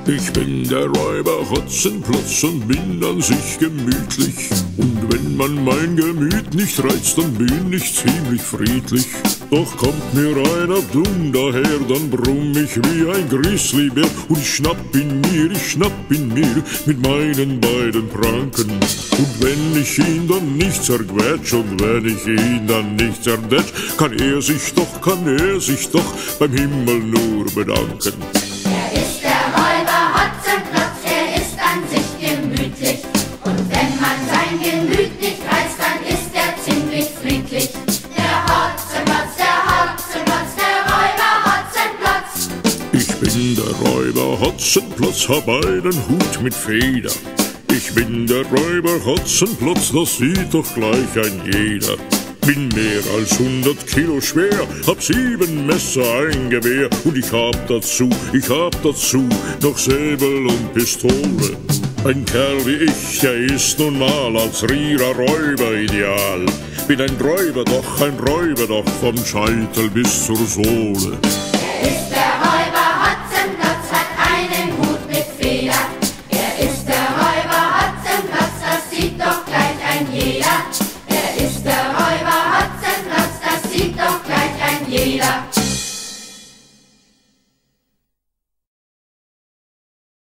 Ich bin der Räuber Hotzenplotz und bin an sich gemütlich. Und wenn man mein Gemüt nicht reizt, dann bin ich ziemlich friedlich. Doch kommt mir einer dumm daher, dann brumm ich wie ein Grizzlybär. Und ich schnapp ihn mir mit meinen beiden Pranken. Und wenn ich ihn dann nicht zerquetsch und wenn ich ihn dann nicht zerdetsch, kann er sich doch beim Himmel nur bedanken. Er ist der Räuber Hotzenplotz, er ist an sich gemütlich. Und wenn man sein Gemüt nicht reizt, dann ist er ziemlich friedlich. Der Hotzenplotz, der Räuber Hotzenplotz. Ich bin der Räuber Hotzenplotz, hab einen Hut mit Feder. Ich bin der Räuber Hotzenplotz, das sieht doch gleich ein jeder. Bin mehr als 100 Kilo schwer, hab 7 Messer, ein Gewehr und ich hab dazu noch Säbel und Pistole. Ein Kerl wie ich, der ist nun mal als Rierer Räuber ideal. Bin ein Räuber doch, vom Scheitel bis zur Sohle. Er ist